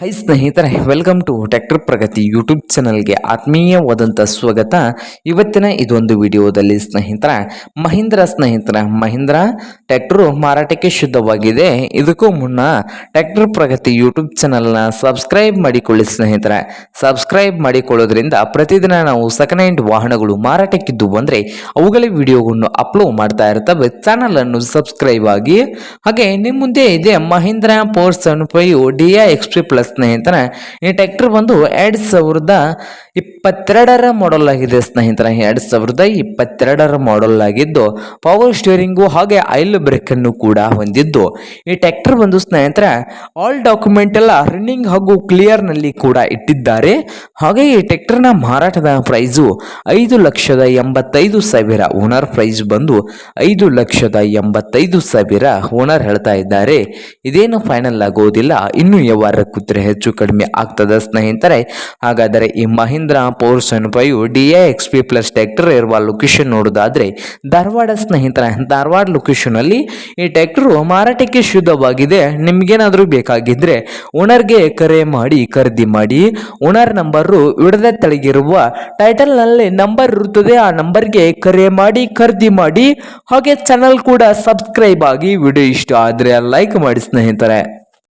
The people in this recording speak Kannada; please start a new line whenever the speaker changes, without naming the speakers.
ಹೈ ಸ್ನೇಹಿತರೆ, welcome to tractor Pragathi YouTube ಚಾನಲ್ಗೆ ಆತ್ಮೀಯವಾದಂಥ ಸ್ವಾಗತ. ಇವತ್ತಿನ ಇದೊಂದು ವಿಡಿಯೋದಲ್ಲಿ ಮಹೀಂದ್ರ ಟ್ರ್ಯಾಕ್ಟರ್ ಮಾರಾಟಕ್ಕೆ ಶುದ್ಧವಾಗಿದೆ. ಇದಕ್ಕೂ ಮುನ್ನ ಟ್ರ್ಯಾಕ್ಟರ್ ಪ್ರಗತಿ ಯೂಟ್ಯೂಬ್ ಚಾನಲ್ನ ಸಬ್ಸ್ಕ್ರೈಬ್ ಮಾಡಿಕೊಳ್ಳಿ ಸ್ನೇಹಿತರೆ. ಸಬ್ಸ್ಕ್ರೈಬ್ ಮಾಡಿಕೊಳ್ಳೋದ್ರಿಂದ ಪ್ರತಿದಿನ ನಾವು ಸೆಕೆಂಡ್ ಹ್ಯಾಂಡ್ ವಾಹನಗಳು ಮಾರಾಟಕ್ಕಿದ್ದು ಬಂದರೆ ಅವುಗಳ ವಿಡಿಯೋಗಳನ್ನು ಅಪ್ಲೋಡ್ ಮಾಡ್ತಾ ಇರ್ತವೆ. ಚಾನಲನ್ನು ಸಬ್ಸ್ಕ್ರೈಬ್ ಆಗಿ. ಹಾಗೆ ನಿಮ್ಮ ಮುಂದೆ ಇದೆ ಮಹೀಂದ್ರ 475 DI XP ಪ್ಲಸ್ ಸ್ನೇಹಿತರೆ. ಈ ಟ್ರ್ಯಾಕ್ಟರ್ ಬಂದು 2022ರ ಮಾಡೆಲ್ ಆಗಿದೆ ಸ್ನೇಹಿತರೆ. 2022ರ ಮಾಡೆಲ್ ಆಗಿದ್ದು ಪವರ್ ಸ್ಟೀರಿಂಗು ಹಾಗೆ ಆಯಿಲ್ ಬ್ರೇಕ್ ಅನ್ನು ಕೂಡ ಹೊಂದಿದ್ದು, ಈ ಟ್ರ್ಯಾಕ್ಟರ್ ಬಂದು ಸ್ನೇಹಿತರೆ ಆಲ್ ಡಾಕ್ಯುಮೆಂಟ್ ಎಲ್ಲ ರನ್ನಿಂಗ್ ಹಾಗೂ ಕ್ಲಿಯರ್ ನಲ್ಲಿ ಕೂಡ ಇಟ್ಟಿದ್ದಾರೆ. ಹಾಗೆ ಈ ಟ್ರ್ಯಾಕ್ಟರ್ನ ಮಾರಾಟದ ಪ್ರೈಸು 5,85,000. ಓನರ್ ಪ್ರೈಸ್ ಬಂದು 5,85,000 ಓನರ್ ಹೇಳ್ತಾ ಇದ್ದಾರೆ. ಇದೇನು ಫೈನಲ್ ಆಗೋದಿಲ್ಲ, ಇನ್ನು ವ್ಯವಹಾರ ಕೂತ್ರೆ ಹೆಚ್ಚು ಕಡಿಮೆ ಆಗ್ತದ ಸ್ನೇಹಿತರೆ. ಹಾಗಾದರೆ ಈ Mahindra 475 DI XP plus tractor ಇರುವ ಲೊಕೇಶನ್ ನೋಡೋದಾದ್ರೆ ಧಾರವಾಡ ಸ್ನೇಹಿತರೆ. ಧಾರವಾಡ ಲೊಕೇಶನ್ ಅಲ್ಲಿ ಈ ಟ್ರ್ಯಾಕ್ಟರ್ ಮಾರಾಟಕ್ಕೆ ಶುದ್ಧವಾಗಿದೆ. ನಿಮ್ಗೇನಾದ್ರೂ ಬೇಕಾಗಿದ್ರೆ ಓನರ್ಗೆ ಕರೆ ಮಾಡಿ ಖರೀದಿ ಮಾಡಿ. ಓನರ್ ನಂಬರು ವಿಡದ ತೆಳಗಿರುವ ಟೈಟಲ್ ನಲ್ಲಿ ನಂಬರ್ ಇರುತ್ತದೆ, ಆ ನಂಬರ್ಗೆ ಕರೆ ಮಾಡಿ ಖರೀದಿ ಮಾಡಿ. ಹಾಗೆ ಚಾನಲ್ ಕೂಡ ಸಬ್ಸ್ಕ್ರೈಬ್ ಆಗಿ. ವಿಡಿಯೋ ಇಷ್ಟ ಆದ್ರೆ ಲೈಕ್ ಮಾಡಿ ಸ್ನೇಹಿತರೆ.